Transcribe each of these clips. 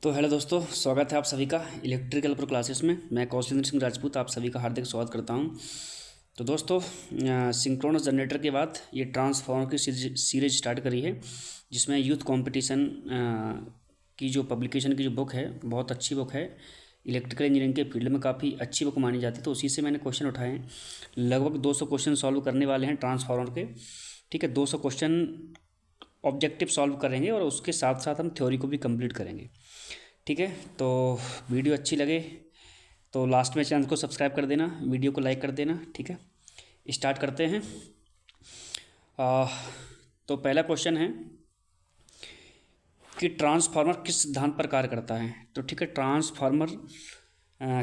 तो हेलो दोस्तों, स्वागत है आप सभी का इलेक्ट्रिकल प्रो क्लासेस में। मैं कौशिक सिंह राजपूत आप सभी का हार्दिक स्वागत करता हूं। तो दोस्तों, सिंक्रोनस जनरेटर के बाद ये ट्रांसफार्मर की सीरीज स्टार्ट करी है, जिसमें यूथ कंपटीशन की जो पब्लिकेशन की जो बुक है, बहुत अच्छी बुक है। इलेक्ट्रिकल इंजीनियरिंग के फील्ड में काफ़ी अच्छी बुक मानी जाती है, तो उसी से मैंने क्वेश्चन उठाए हैं। लगभग 200 क्वेश्चन सॉल्व करने वाले हैं ट्रांसफार्मर के। ठीक है, 200 क्वेश्चन ऑब्जेक्टिव सॉल्व करेंगे और उसके साथ साथ हम थ्योरी को भी कंप्लीट करेंगे। ठीक है, तो वीडियो अच्छी लगे तो लास्ट में चैनल को सब्सक्राइब कर देना, वीडियो को लाइक कर देना। ठीक है, स्टार्ट करते हैं। आ, तो पहला क्वेश्चन है कि ट्रांसफार्मर किस सिद्धांत पर कार्य करता है। तो ठीक है, ट्रांसफार्मर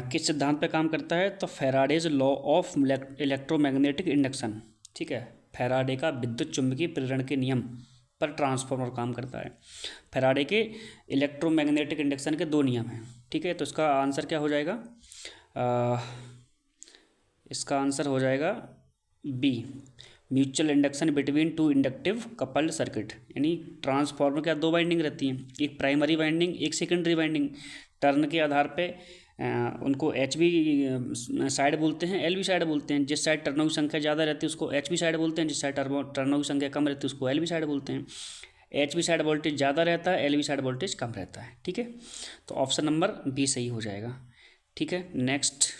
किस सिद्धांत पर काम करता है? तो Faraday's law of electromagnetic induction. ठीक है, फैराडे का विद्युत चुंबकीय प्रेरण के नियम पर ट्रांसफार्मर काम करता है। फैराडे के इलेक्ट्रोमैग्नेटिक इंडक्शन के दो नियम हैं। ठीक है, तो इसका आंसर क्या हो जाएगा? इसका आंसर हो जाएगा B, mutual induction between two inductive coupled circuit. यानी ट्रांसफार्मर के दो वाइंडिंग रहती हैं, एक प्राइमरी वाइंडिंग, एक सेकेंडरी वाइंडिंग। टर्न के आधार पे उनको एच भी साइड बोलते हैं, एल भी साइड बोलते हैं। जिस साइड टर्नों की संख्या ज़्यादा रहती है उसको एच भी साइड बोलते हैं, जिस साइड टर्नों की संख्या कम रहती है उसको एल भी साइड बोलते हैं। एच भी साइड वोल्टेज ज़्यादा रहता है, एल भी साइड वोल्टेज कम रहता है। ठीक है, तो ऑप्शन नंबर बी सही हो जाएगा। ठीक है, नेक्स्ट,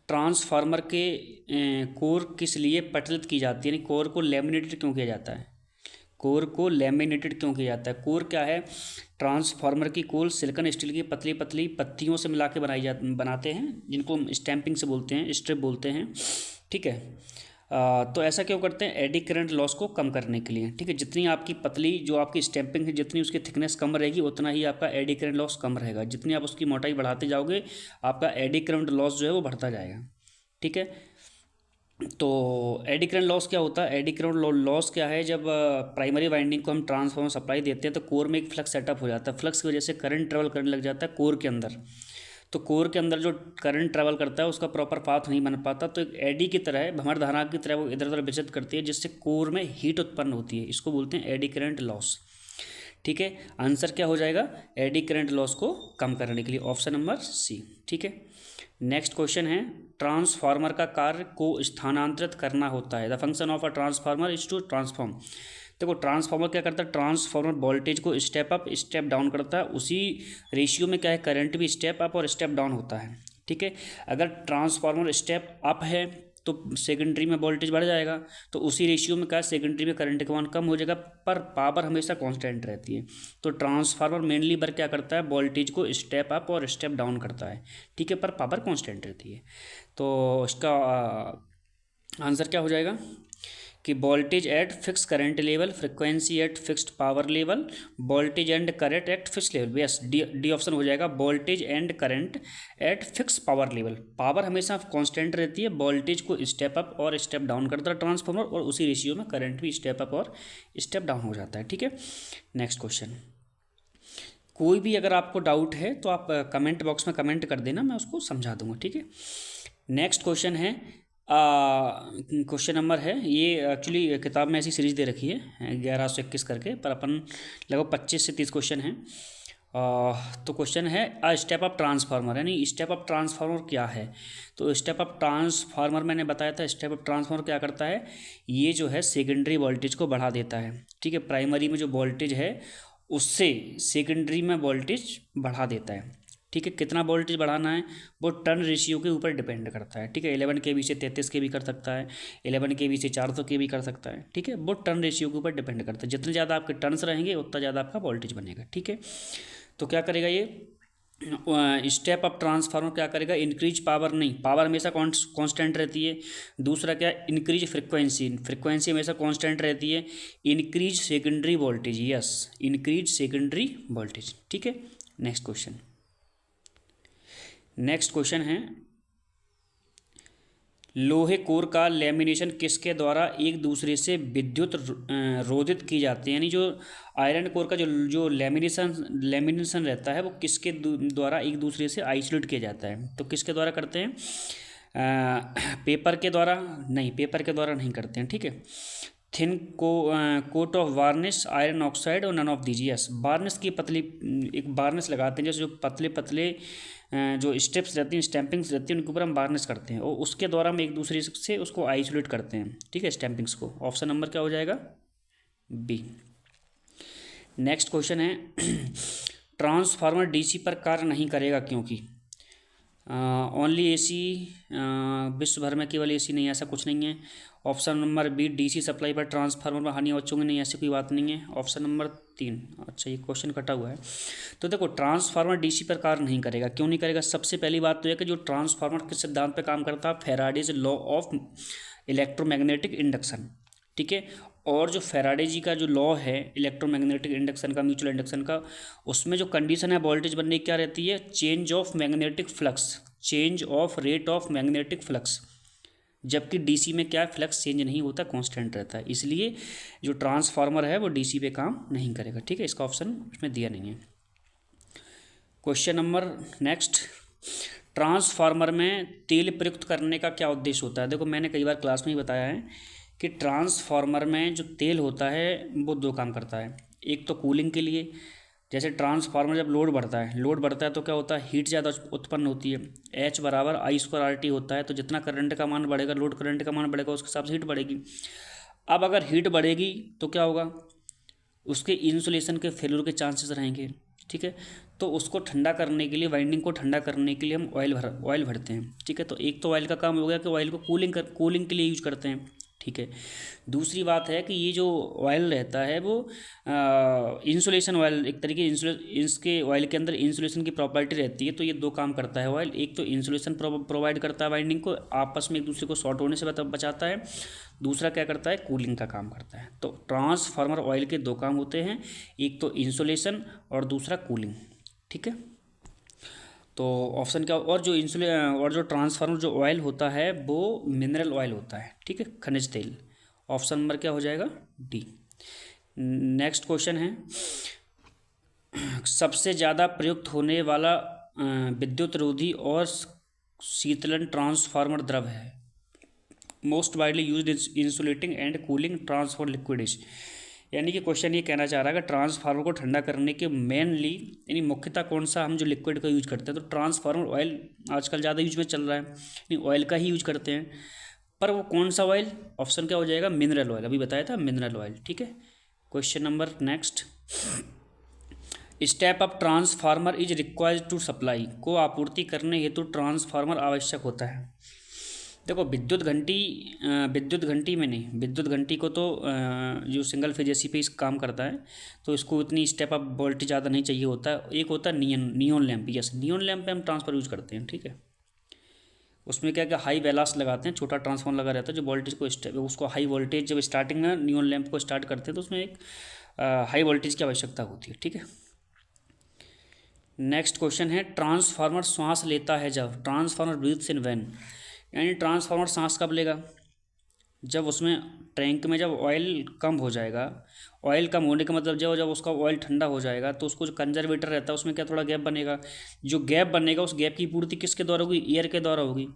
ट्रांसफार्मर के कोर किस लिए पटलित की जाती है, यानी कोर को लेमिनेटेड क्यों किया जाता है? कोर को लेमिनेटेड क्यों किया जाता है? कोर क्या है? ट्रांसफार्मर की कोर सिलिकॉन स्टील की पतली पतली पत्तियों से मिला के बनाते हैं, जिनको हम स्टैंपिंग से बोलते हैं, स्ट्रिप बोलते हैं। ठीक है, तो ऐसा क्यों करते हैं? एडी करंट लॉस को कम करने के लिए। ठीक है, जितनी आपकी पतली जो आपकी स्टैंपिंग है, जितनी उसकी थिकनेस कम रहेगी उतना ही आपका एडी करंट लॉस कम रहेगा। जितनी आप उसकी मोटाई बढ़ाते जाओगे आपका एडी करंट लॉस जो है वो बढ़ता जाएगा। ठीक है, तो एडी करंट लॉस क्या होता है? एडी करंट लॉस क्या है? जब प्राइमरी वाइंडिंग को हम ट्रांसफार्मर सप्लाई देते हैं तो कोर में एक फ्लक्स सेटअप हो जाता है। फ्लक्स की वजह से करंट ट्रेवल करने लग जाता है कोर के अंदर। तो कोर के अंदर जो करंट ट्रैवल करता है उसका प्रॉपर पाथ नहीं बन पाता, तो एक एडी की तरह है, भंवरधारा की तरह वो इधर उधर विचलित करती है, जिससे कोर में हीट उत्पन्न होती है। इसको बोलते हैं एडी करंट लॉस। ठीक है, आंसर क्या हो जाएगा? एडी करंट लॉस को कम करने के लिए ऑप्शन नंबर सी। ठीक है, नेक्स्ट क्वेश्चन है, ट्रांसफार्मर का कार्य को स्थानांतरित करना होता है। The function of a transformer is to transform. देखो, ट्रांसफार्मर क्या करता है? ट्रांसफार्मर वोल्टेज को स्टेप अप स्टेप डाउन करता है। उसी रेशियो में क्या है, करंट भी स्टेप अप और स्टेप डाउन होता है। ठीक है, अगर ट्रांसफार्मर स्टेप अप है तो सेकेंडरी में वोल्टेज बढ़ जाएगा, तो उसी रेशियो में क्या, सेकेंडरी में करंट का मान कम हो जाएगा, पर पावर हमेशा कांस्टेंट रहती है। तो ट्रांसफार्मर मेनली वर्क क्या करता है? वोल्टेज को स्टेप अप और स्टेप डाउन करता है। ठीक है, पर पावर कांस्टेंट रहती है। तो इसका आंसर क्या हो जाएगा कि voltage at fix current level, frequency at fixed power level, voltage and current at fix level. Yes, D option हो जाएगा, voltage and current at fix power level. Power हमेशा कांस्टेंट रहती है, वोल्टेज को स्टेप अप और step down करता है transformer, और उसी रेशियो में करंट भी स्टेप अप और स्टेप डाउन हो जाता है। ठीक है, नेक्स्ट क्वेश्चन। कोई भी अगर आपको डाउट है तो आप कमेंट बॉक्स में कमेंट कर देना, मैं उसको समझा दूंगा। ठीक है, नेक्स्ट क्वेश्चन है, क्वेश्चन नंबर है, ये एक्चुअली किताब में ऐसी सीरीज दे रखी है 1121 करके, पर अपन लगभग 25 से 30 क्वेश्चन हैं। तो क्वेश्चन है, अ स्टेप अप ट्रांसफार्मर, यानी स्टेप अप ट्रांसफार्मर क्या है? तो स्टेप अप ट्रांसफार्मर मैंने बताया था, स्टेप अप ट्रांसफार्मर क्या करता है? ये जो है सेकेंडरी वोल्टेज को बढ़ा देता है। ठीक है, प्राइमरी में जो वोल्टेज है उससे सेकेंडरी में वोल्टेज बढ़ा देता है। ठीक है, कितना वोल्टेज बढ़ाना है वो टर्न रेशियो के ऊपर डिपेंड करता है। ठीक है, 11 के बी से 33 के बी कर सकता है, 11 के बी से 400 के बी कर सकता है। ठीक है, वो टर्न रेशियो के ऊपर डिपेंड करता है। जितने ज़्यादा आपके टर्न्स रहेंगे उतना ज़्यादा आपका वोल्टेज बनेगा। ठीक है, तो क्या करेगा ये स्टेप अप ट्रांसफार्मर? क्या करेगा? इंक्रीज पावर नहीं, पावर हमेशा कांस्टेंट रहती है। दूसरा क्या? इंक्रीज फ्रिक्वेंसी, फ्रिक्वेंसी हमेशा कांस्टेंट रहती है। Increase secondary voltage, yes, increase secondary voltage. ठीक है, नेक्स्ट क्वेश्चन। नेक्स्ट क्वेश्चन है, लोहे कोर का लेमिनेशन किसके द्वारा एक दूसरे से विद्युत रोधित की जाती है? यानी जो आयरन कोर का जो जो लेमिनेशन रहता है वो किसके द्वारा एक दूसरे से आइसोलेट किया जाता है? तो किसके द्वारा करते हैं? पेपर के द्वारा नहीं, पेपर के द्वारा नहीं करते हैं। ठीक है, thin coat of varnish iron oxide और none of these. Yes, varnish की पतली एक वार्निश लगाते हैं, जैसे जो पतले पतले जो स्टेप्स रहती हैं, स्टैंपिंग्स रहती हैं, उनके ऊपर हम वार्निश करते हैं और उसके द्वारा हम एक दूसरे से उसको आइसोलेट करते हैं, ठीक है, स्टैंपिंग्स को। ऑप्शन नंबर क्या हो जाएगा? बी। नेक्स्ट क्वेश्चन है ट्रांसफार्मर डीसी पर कार्य नहीं करेगा क्योंकि ओनली एसी, विश्व भर में केवल एसी नहीं, ऐसा कुछ नहीं है। Option number B, DC supply पर ट्रांसफार्मर में हानि पहुंचेंगे, नहीं, ऐसी कोई बात नहीं है। Option number 3। अच्छा, ये क्वेश्चन कटा हुआ है। तो देखो, ट्रांसफार्मर डीसी पर कार्य नहीं करेगा, क्यों नहीं करेगा? सबसे पहली बात तो है कि जो ट्रांसफार्मर किस सिद्धांत पर काम करता है? Faraday's law of electromagnetic induction, ठीक है। और जो फैराडे जी का जो लॉ है इलेक्ट्रोमैग्नेटिक इंडक्शन का, म्यूचुअल इंडक्शन का, उसमें जो कंडीशन है वोल्टेज बनने की क्या रहती है? Change of magnetic flux, change of rate of magnetic flux. जबकि डीसी में क्या है? फ्लक्स चेंज नहीं होता, कांस्टेंट रहता है। इसलिए जो ट्रांसफार्मर है वो डीसी पे काम नहीं करेगा, ठीक है। इसका ऑप्शन इसमें दिया नहीं है। क्वेश्चन नंबर नेक्स्ट, ट्रांसफार्मर में तेल प्रयुक्त करने का क्या उद्देश्य होता है? देखो, मैंने कई बार क्लास में ही बताया है कि ट्रांसफार्मर में जो तेल होता है वो दो काम करता है। एक तो कूलिंग के लिए, जैसे ट्रांसफार्मर जब लोड बढ़ता है तो क्या होता है? हीट ज़्यादा उत्पन्न होती है। H बराबर I²RT होता है, तो जितना करंट का मान बढ़ेगा, लोड करंट का मान बढ़ेगा, उसके हिसाब से हीट बढ़ेगी। अब अगर हीट बढ़ेगी तो क्या होगा? उसके इंसुलेशन के फेल्यूर के चांसेस रहेंगे, ठीक है। तो उसको ठंडा करने के लिए, वाइंडिंग को ठंडा करने के लिए हम ऑयल भरते हैं, ठीक है। तो एक तो ऑयल का काम हो गया कि ऑयल को कूलिंग के लिए यूज करते हैं, ठीक है। दूसरी बात है कि ये जो ऑयल रहता है वो इंसुलेशन ऑयल, एक तरीके इसके ऑयल के अंदर इंसुलेशन की प्रॉपर्टी रहती है। तो ये दो काम करता है ऑयल, एक तो इंसुलेशन प्रोवाइड करता है वाइंडिंग को, आपस में एक दूसरे को शॉर्ट होने से बचाता है। दूसरा क्या करता है? कूलिंग का काम करता है। तो ट्रांसफार्मर ऑयल के दो काम होते हैं, एक तो इंसुलेशन और दूसरा कूलिंग, ठीक है। तो ऑप्शन क्या? और जो ट्रांसफार्मर जो ऑयल होता है वो मिनरल ऑयल होता है, ठीक है, खनिज तेल। ऑप्शन नंबर क्या हो जाएगा? डी। नेक्स्ट क्वेश्चन है, सबसे ज़्यादा प्रयुक्त होने वाला विद्युत रोधी और शीतलन ट्रांसफार्मर द्रव है। Most widely used insulating and cooling transformer liquid is. यानी कि क्वेश्चन ये कहना चाह रहा है कि ट्रांसफार्मर को ठंडा करने के मेनली यानी मुख्यतः कौन सा हम जो लिक्विड का यूज करते हैं? तो ट्रांसफार्मर ऑयल आजकल ज़्यादा यूज में चल रहा है, यानी ऑयल का ही यूज करते हैं। पर वो कौन सा ऑयल? ऑप्शन क्या हो जाएगा? मिनरल ऑयल, अभी बताया था, मिनरल ऑयल, ठीक है। Question number next, step up transformer is required to supply, को आपूर्ति करने हेतु ट्रांसफार्मर आवश्यक होता है। देखो, विद्युत घंटी में नहीं, विद्युत घंटी को तो जो सिंगल फेज एसी पे इस काम करता है, तो इसको इतनी स्टेप अप वोल्टेज ज़्यादा नहीं चाहिए होता है। एक होता है neon lamp. Yes, neon lamp पे हम ट्रांसफर यूज करते हैं, ठीक है। उसमें क्या क्या हाई बैलास्ट लगाते हैं, छोटा ट्रांसफॉर्मर लगा रहता है जो वोल्टेज को उसको हाई वोल्टेज, जब स्टार्टिंग में नियॉन लैंप को स्टार्ट करते हैं तो उसमें एक हाई वोल्टेज की आवश्यकता होती है, ठीक है। नेक्स्ट क्वेश्चन है, ट्रांसफार्मर श्वास लेता है जब? ट्रांसफार्मर ब्रीथ्स इन व्हेन, यानी ट्रांसफार्मर सांस कब लेगा? जब उसमें टैंक में जब ऑयल कम हो जाएगा। ऑयल कम होने का मतलब जब उसका ऑयल ठंडा हो जाएगा तो उसको जो कंजर्वेटर रहता है उसमें क्या थोड़ा गैप बनेगा। जो गैप बनेगा उस गैप की पूर्ति किसके द्वारा होगी? एयर के द्वारा होगी।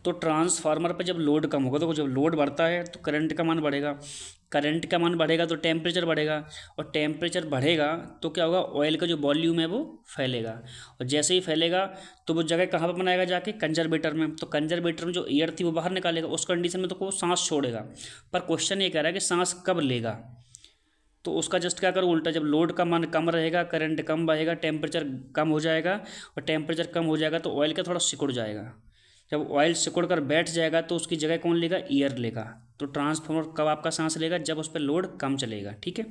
तो ट्रांसफार्मर पर जब लोड कम होगा तो जब लोड बढ़ता है तो करंट का मान बढ़ेगा, करंट का मान बढ़ेगा तो टेम्परेचर बढ़ेगा, और टेम्परेचर बढ़ेगा तो क्या होगा? ऑयल का जो वॉल्यूम है वो फैलेगा, और जैसे ही फैलेगा तो वो जगह कहाँ पर बनाएगा? जाके कंजर्वेटर में। तो कंजर्वेटर में जो एयर थी वो बाहर निकालेगा, उस कंडीशन में तो वो सांस छोड़ेगा। पर क्वेश्चन ये कह रहा है कि सांस कब लेगा? तो उसका जस्ट क्या करो? उल्टा, जब लोड का मान कम रहेगा, करंट कम बहेगा, टेम्परेचर कम हो जाएगा, और टेम्परेचर कम हो जाएगा तो ऑयल का थोड़ा सिकुड़ जाएगा। जब ऑयल सिकुड़ कर बैठ जाएगा तो उसकी जगह कौन लेगा? एयर लेगा। तो ट्रांसफार्मर कब आपका सांस लेगा? जब उस पर लोड कम चलेगा, ठीक है।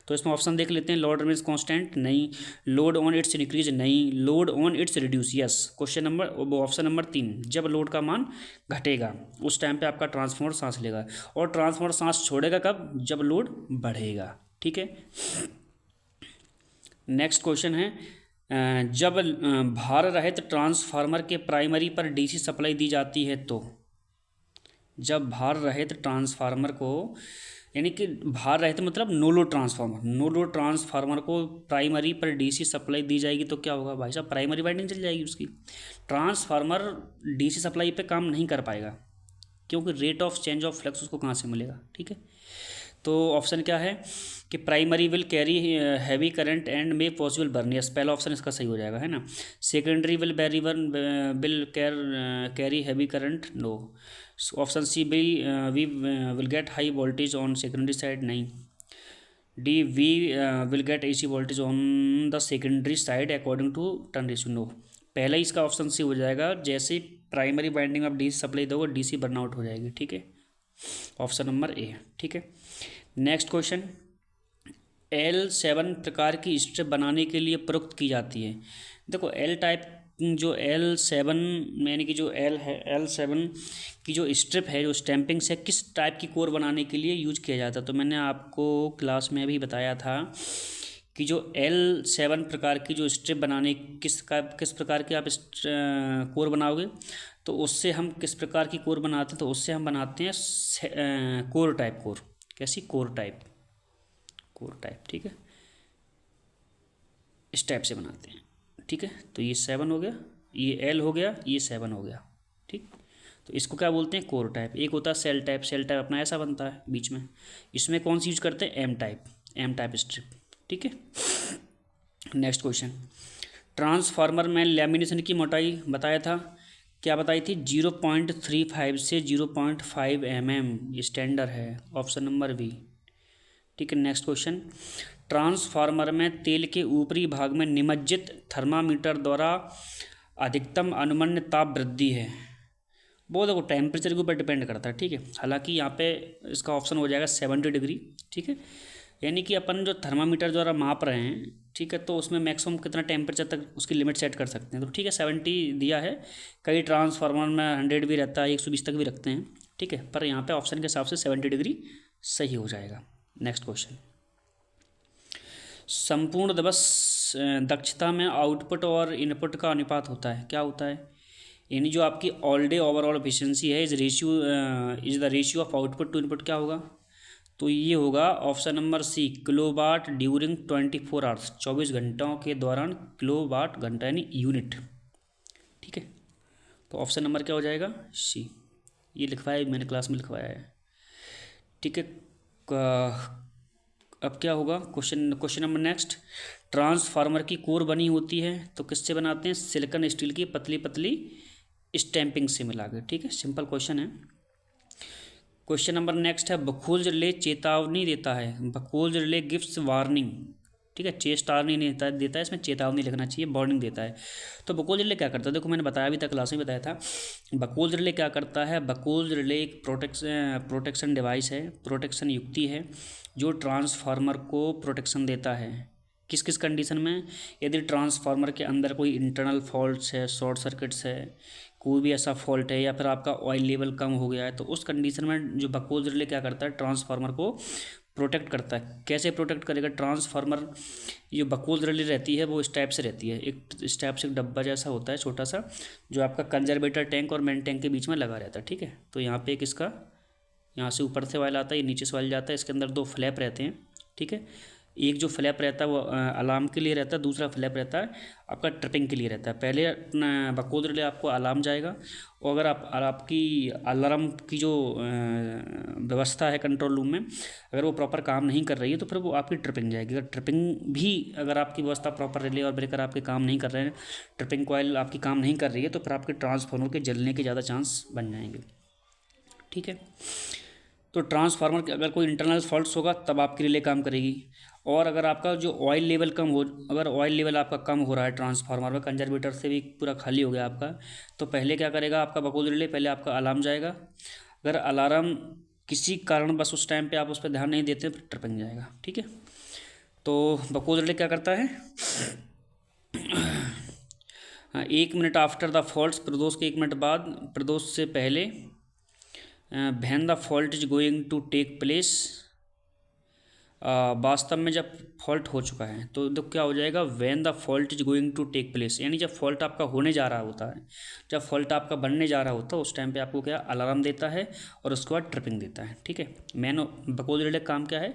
तो इसमें ऑप्शन देख लेते हैं, लोड रिमेन्स कांस्टेंट, नहीं। लोड ऑन इट्स इंक्रीज, नहीं। Load on it's reduce, yes. Question number option number 3, जब लोड का मान घटेगा उस टाइम पे आपका ट्रांसफार्मर सांस लेगा। और ट्रांसफार्मर सांस छोड़ेगा कब? जब लोड बढ़ेगा, ठीक है। नेक्स्ट क्वेश्चन है, जब भार रहित ट्रांसफार्मर के प्राइमरी पर डीसी सप्लाई दी जाती है तो? जब भार रहित ट्रांसफार्मर को, यानी कि भार रहित मतलब नो लोड ट्रांसफार्मर को प्राइमरी पर डीसी सप्लाई दी जाएगी तो क्या होगा? भाई साहब, प्राइमरी वाइंडिंग चल जाएगी उसकी। ट्रांसफार्मर डीसी सप्लाई पे काम नहीं कर पाएगा, क्योंकि rate of change of flux उसको कहाँ से मिलेगा, ठीक है। तो ऑप्शन क्या है कि primary will carry heavy current and may possible burn, yes पहला ऑप्शन इसका सही हो जाएगा, है ना। Secondary will very burn will carry heavy current, no. Option C B V will get high voltage on secondary side, नहीं। D V will get AC voltage on the secondary side according to turn ratio, no. पहला ही इसका option C हो जाएगा, जैसे ही primary winding आप DC supply दोगे डीसी बर्नआउट हो जाएगी, ठीक है। ऑप्शन नंबर ए, ठीक है। नेक्स्ट क्वेश्चन, L7 प्रकार की स्ट्रिप बनाने के लिए प्रयुक्त की जाती है। देखो एल टाइप जो L7 यानी कि जो L है L7 की जो स्ट्रिप है, जो स्टैंपिंग से किस टाइप की कोर बनाने के लिए यूज किया जाता है। तो मैंने आपको क्लास में अभी बताया था कि जो L7 प्रकार की जो स्ट्रिप बनाने किस प्रकार की आप कोर बनाओगे, तो उससे हम किस प्रकार की कोर बनाते हैं, तो उससे हम बनाते हैं कोर टाइप कोर। कैसी? कोर टाइप, ठीक है, इस टाइप से बनाते हैं, ठीक है। तो ये 7 हो गया, ये L हो गया, ये 7 हो गया, ठीक। तो इसको क्या बोलते हैं? Core type. एक होता है सेल टाइप, सेल टाइप अपना ऐसा बनता है बीच में, इसमें कौन सी यूज करते हैं? एम टाइप स्ट्रिप, ठीक है। नेक्स्ट क्वेश्चन, ट्रांसफार्मर में लैमिनेशन की मोटाई बताया था, क्या बताई थी? 0.35 से 0.5 mm, ये स्टैंडर्ड है, ऑप्शन नंबर बी, ठीक है। नेक्स्ट क्वेश्चन, ट्रांसफार्मर में तेल के ऊपरी भाग में निमज्जित थर्मामीटर द्वारा अधिकतम अनुमन्य ताप वृद्धि है। वो देखो टेम्परेचर के ऊपर डिपेंड करता है, ठीक है। हालांकि यहाँ पे इसका ऑप्शन हो जाएगा 70 डिग्री, ठीक है। यानी कि अपन जो थर्मामीटर द्वारा माप रहे हैं, ठीक है, तो उसमें मैक्सिमम कितना टेम्परेचर तक उसकी लिमिट सेट कर सकते हैं। तो ठीक है 70 दिया है, कई ट्रांसफार्मर में 100 भी रहता है, 120 तक भी रखते हैं, ठीक है। पर यहाँ पे ऑप्शन के हिसाब से 70 डिग्री सही हो जाएगा। नेक्स्ट क्वेश्चन, संपूर्ण दिवस दक्षता में आउटपुट और इनपुट का अनुपात होता है, क्या होता है? यानी जो आपकी ऑल डे ओवरऑल एफिशिएंसी है, is the ratio of output to input, क्या होगा? तो ये होगा option number C, kilowatt during 24 hours, 24 घंटों के दौरान किलोवाट घंटा यानी यूनिट, ठीक है। तो ऑप्शन नंबर क्या हो जाएगा? सी, ये लिखवाया मैंने क्लास में लिखवाया है, ठीक है। अब क्या होगा? क्वेश्चन नंबर नेक्स्ट, ट्रांसफार्मर की कोर बनी होती है तो किससे बनाते हैं? सिलिकॉन स्टील की पतली पतली स्टैंपिंग से मिला के, ठीक है। सिंपल क्वेश्चन है। क्वेश्चन नंबर नेक्स्ट है, बखोल रिले चेतावनी देता है, बखोल रिले गिव्स वार्निंग, ठीक है। चेतावनी नहीं देता है, इसमें चेतावनी लिखना चाहिए, वार्निंग देता है। तो बखोल रिले क्या करता है? देखो मैंने बताया भी था, क्लास में बताया था। बखोल रिले क्या करता है? बखोल रिले एक प्रोटेक्शन डिवाइस है, प्रोटेक्शन युक्ति है, जो ट्रांसफार्मर को प्रोटेक्शन देता है। किस किस कंडीशन में? यदि ट्रांसफार्मर के अंदर कोई इंटरनल फॉल्ट्स है, शॉर्ट सर्किट्स है, कोई भी ऐसा फॉल्ट है, या फिर आपका ऑयल लेवल कम हो गया है, तो उस कंडीशन में जो बखोल रिले क्या करता है? ट्रांसफार्मर को प्रोटेक्ट करता है। कैसे प्रोटेक्ट करेगा? ट्रांसफार्मर जो बखोल रिले रहती है वो इस टाइप से रहती है, एक इस टाइप से डब्बा जैसा होता है छोटा सा, जो आपका कंजर्वेटर टैंक और मेन टैंक के बीच में लगा रहता है, ठीक है। तो यहाँ पे एक इसका यहाँ से ऊपर से वायल आता है, ये नीचे से वायल जाता है, इसके अंदर 2 फ्लैप रहते हैं, ठीक है। एक जो फ्लैप रहता है वो अलार्म के लिए रहता है, दूसरा फ्लैप रहता है आपका ट्रिपिंग के लिए रहता है। पहले बखोल रिले आपको अलार्म जाएगा, और अगर आपकी अलार्म की जो व्यवस्था है कंट्रोल रूम में, अगर वो प्रॉपर काम नहीं कर रही है तो फिर वो आपकी ट्रिपिंग जाएगी। अगर ट्रिपिंग भी, अगर आपकी व्यवस्था प्रॉपर रिले और ब्रेकर आपके काम नहीं कर रहे हैं, ट्रिपिंग कॉइल आपकी काम नहीं कर रही है, तो फिर आपके ट्रांसफार्मर के जलने के ज़्यादा चांस बन जाएंगे, ठीक है। तो ट्रांसफार्मर के अगर कोई इंटरनल फॉल्ट्स होगा तब आपकी रिले काम करेगी। और अगर आपका जो ऑयल लेवल अगर ऑयल लेवल आपका कम हो रहा है ट्रांसफार्मर में, कंजर्वेटर से भी पूरा खाली हो गया आपका, तो पहले क्या करेगा आपका बखोल रिले? पहले आपका अलार्म जाएगा। अगर अलार्म किसी कारण बस उस टाइम पे आप उस पर ध्यान नहीं देते फिर ट्रिपिंग जाएगा, ठीक है। तो बखोल रिले क्या करता है? हाँ, 1 मिनट आफ्टर द फॉल्ट, प्रदोष के 1 मिनट बाद, प्रदोष से पहले, when the fault is going to take place, वास्तव में जब फॉल्ट हो चुका है तो क्या हो जाएगा? When the fault is going to take place, यानी जब फॉल्ट आपका होने जा रहा होता है, जब फॉल्ट आपका बनने जा रहा होता है, उस टाइम पे आपको क्या अलार्म देता है और उसके बाद ट्रिपिंग देता है, ठीक है। मेन बखोल रिले काम क्या है?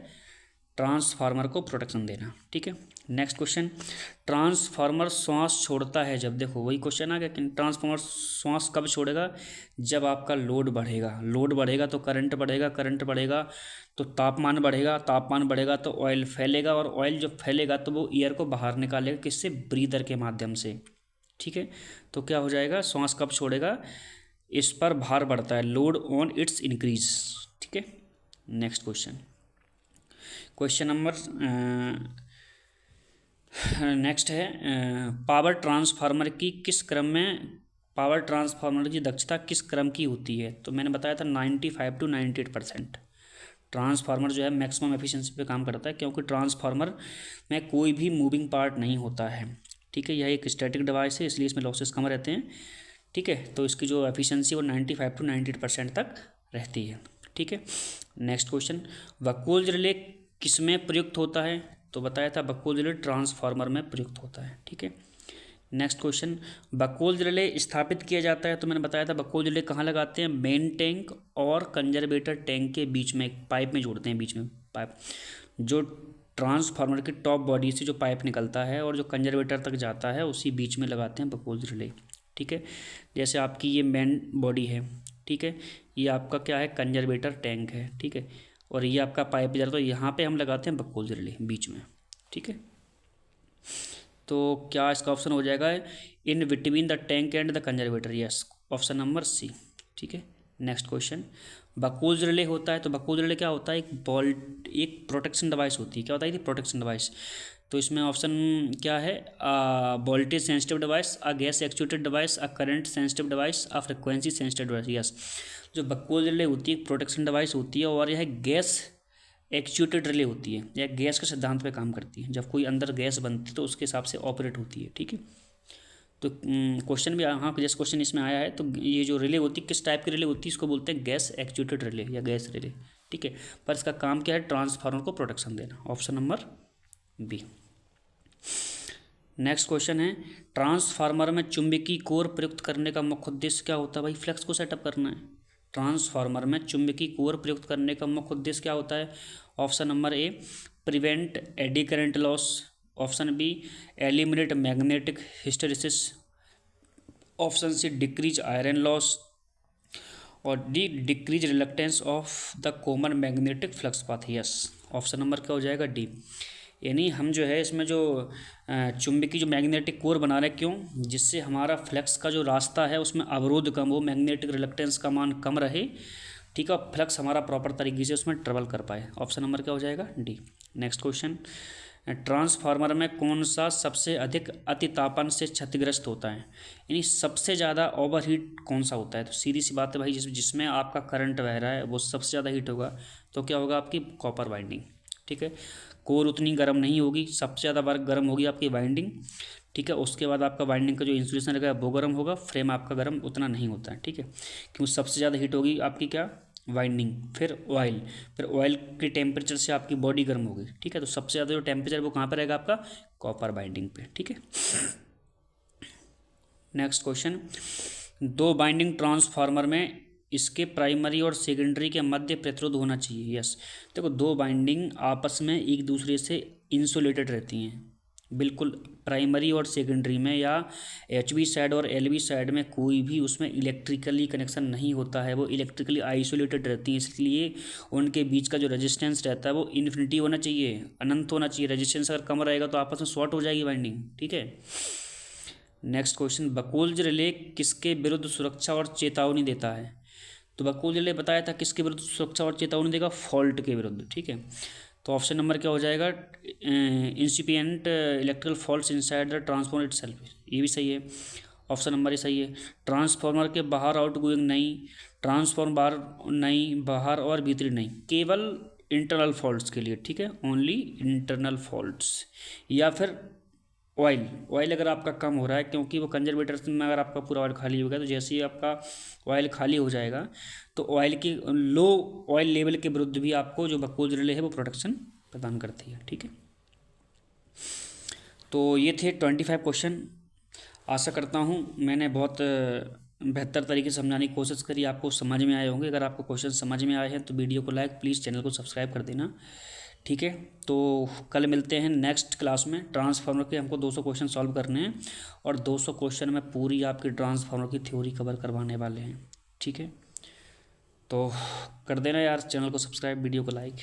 ट्रांसफार्मर को प्रोटेक्शन देना, ठीक है। नेक्स्ट क्वेश्चन, ट्रांसफार्मर श्वास छोड़ता है जब, देखो वही क्वेश्चन आ गया कि ट्रांसफार्मर श्वास कब छोड़ेगा, जब आपका लोड बढ़ेगा, लोड बढ़ेगा तो करंट बढ़ेगा, करंट बढ़ेगा तो तापमान बढ़ेगा, तापमान बढ़ेगा तो ऑयल फैलेगा, और ऑयल जब फैलेगा तो वो एयर को बाहर निकालेगा, किससे, ब्रीदर के माध्यम से, ठीक है। तो क्या हो जाएगा, श्वास कब छोड़ेगा, इस पर भार बढ़ता है, लोड ऑन इट्स इंक्रीज, ठीक है। Next question, question number next है, पावर ट्रांसफार्मर की किस क्रम में, पावर ट्रांसफार्मर की दक्षता किस क्रम की होती है, तो मैंने बताया था 95 to 98%। ट्रांसफार्मर जो है मैक्सिमम एफिशिएंसी पे काम करता है, क्योंकि ट्रांसफार्मर में कोई भी मूविंग पार्ट नहीं होता है, ठीक है। यह एक स्टैटिक डिवाइस है, इसलिए इसमें लॉसेस कम रहते हैं, ठीक है। तो इसकी जो एफिशिएंसी वो 95 to 98% तक रहती है, ठीक है। नेक्स्ट क्वेश्चन, बकौल रिले किस में प्रयुक्त होता है, तो बताया था बकौल रिले ट्रांसफार्मर में प्रयुक्त होता है, ठीक है। नेक्स्ट क्वेश्चन, बकौल रिले स्थापित किया जाता है, तो मैंने बताया था बकौल रिले कहाँ लगाते हैं, मेन टैंक और कंजर्वेटर टैंक के बीच में, एक पाइप में जोड़ते हैं, बीच में पाइप, जो ट्रांसफार्मर की टॉप बॉडी से जो पाइप निकलता है और जो कंजर्वेटर तक जाता है, उसी बीच में लगाते हैं बकौल रिले, ठीक है। जैसे आपकी ये मेन बॉडी है, ठीक है, ये आपका क्या है, कंजर्वेटर टैंक है, ठीक है, और ये आपका पाइप जा रहा है, तो यहाँ पे हम लगाते हैं बकौल रिले बीच में, ठीक है। तो क्या इसका ऑप्शन हो जाएगा, in between the tank and the conservator, yes, option number C, ठीक है। नेक्स्ट क्वेश्चन, बकौल रिले होता है, तो बकौल रिले क्या होता है, एक प्रोटेक्शन डिवाइस होती है, क्या होता है, प्रोटेक्शन डिवाइस। तो इसमें ऑप्शन क्या है, voltage sensitive device, a gas actuated device, a current sensitive device, a frequency sensitive device, yes. जो बकौल रिले होती है प्रोटेक्शन डिवाइस होती है, और यह गैस एक्चुएटेड रिले होती है, यह गैस के सिद्धांत पे काम करती है, जब कोई अंदर गैस बनती है तो उसके हिसाब से ऑपरेट होती है, ठीक है। तो क्वेश्चन भी हाँ जैसे क्वेश्चन इसमें आया है, तो ये जो रिले होती है किस टाइप की रिले होती है, इसको बोलते हैं गैस एक्चुएटेड रिले या गैस रिले, ठीक है। पर इसका काम क्या है, ट्रांसफार्मर को प्रोटेक्शन देना, option number B. Next question है, ट्रांसफार्मर में चुंबकीय कोर प्रयुक्त करने का मुख्य उद्देश्य क्या होता है, भाई फ्लक्स को सेटअप करना है। ट्रांसफार्मर में चुंबकीय कोर प्रयुक्त करने का मुख्य उद्देश्य क्या होता है, option number A, prevent eddy current loss, option B, eliminate magnetic hysteresis, option C, decrease iron loss, और D, decrease reluctance of the common magnetic flux path, yes, option number क्या हो जाएगा, डी। यानी हम जो है इसमें जो चुंबकीय जो मैग्नेटिक कोर बना रहे हैं, क्यों, जिससे हमारा फ्लक्स का जो रास्ता है उसमें अवरोध कम हो, मैग्नेटिक रिलक्टेंस का मान कम रहे, ठीक है, फ्लक्स हमारा प्रॉपर तरीके से उसमें ट्रेवल कर पाए, ऑप्शन नंबर क्या हो जाएगा, डी। नेक्स्ट क्वेश्चन, ट्रांसफार्मर में कौन सा सबसे अधिक अतितापन से क्षतिग्रस्त होता है, यानी सबसे ज़्यादा ओवरहीट कौन सा होता है, तो सीधी सी बात है भाई, जिसमें आपका करंट बह रहा है वो सबसे ज़्यादा हीट होगा, तो क्या होगा, आपकी कॉपर वाइंडिंग, ठीक है। कोर उतनी गर्म नहीं होगी, सबसे ज़्यादा वर्क गर्म होगी आपकी वाइंडिंग, ठीक है। उसके बाद आपका वाइंडिंग का जो इंसुलेशन रहेगा वो गर्म होगा, फ्रेम आपका गर्म उतना नहीं होता है, ठीक है, क्योंकि सबसे ज़्यादा हीट होगी आपकी क्या, वाइंडिंग, फिर ऑयल के टेम्परेचर से आपकी बॉडी गर्म होगी, ठीक है। तो सबसे ज़्यादा जो टेम्परेचर वो कहाँ पर रहेगा, आपका कॉपर बाइंडिंग पे, ठीक है। नेक्स्ट क्वेश्चन, दो बाइंडिंग ट्रांसफार्मर में इसके प्राइमरी और सेकेंडरी के मध्य प्रतिरोध होना चाहिए, यस। देखो दो बाइंडिंग आपस में एक दूसरे से इंसुलेटेड रहती हैं, बिल्कुल, प्राइमरी और सेकेंडरी में या एचवी साइड और एलवी साइड में कोई भी उसमें इलेक्ट्रिकली कनेक्शन नहीं होता है, वो इलेक्ट्रिकली आइसोलेटेड रहती हैं, इसलिए उनके बीच का जो रेजिस्टेंस रहता है वो इन्फिनिटी होना चाहिए, अनंत होना चाहिए। रेजिस्टेंस अगर कम रहेगा तो आपस में शॉर्ट हो जाएगी बाइंडिंग, ठीक है। नेक्स्ट क्वेश्चन, बकौल रिले किसके विरुद्ध सुरक्षा और चेतावनी देता है, तो बकौल रिले बताया था किसके विरुद्ध सुरक्षा और चेतावनी देगा, फॉल्ट के विरुद्ध, ठीक है। तो ऑप्शन नंबर क्या हो जाएगा, incipient electrical faults inside the transformer itself, ये भी सही है, ऑप्शन नंबर ये सही है। ट्रांसफार्मर के बाहर आउट गोइंग नहीं, ट्रांसफार्मर बाहर नहीं, बाहर और भीतरी नहीं, केवल इंटरनल फॉल्ट्स के लिए, ठीक है, ओनली इंटरनल फॉल्ट्स। या फिर ऑयल अगर आपका कम हो रहा है, क्योंकि वो कंजर्वेटर में अगर आपका पूरा ऑयल खाली हो गया, तो जैसे ही आपका ऑयल खाली हो जाएगा तो ऑयल की लो ऑयल लेवल के विरुद्ध भी आपको जो बकौल रिले है वो प्रोटेक्शन प्रदान करती है, ठीक है। तो ये थे 25 क्वेश्चन। आशा करता हूँ मैंने बहुत बेहतर तरीके से समझाने की कोशिश करी, आपको समझ में आए होंगे। अगर आपको क्वेश्चन समझ में आए हैं तो वीडियो को लाइक, प्लीज़ चैनल को सब्सक्राइब कर देना, ठीक है, तो कल मिलते हैं नेक्स्ट क्लास में। ट्रांसफार्मर के हमको 200 क्वेश्चन सॉल्व करने हैं और 200 क्वेश्चन में पूरी आपकी ट्रांसफार्मर की थ्योरी कवर करवाने वाले हैं। ठीक है, तो कर देना यार चैनल को सब्सक्राइब, वीडियो को लाइक।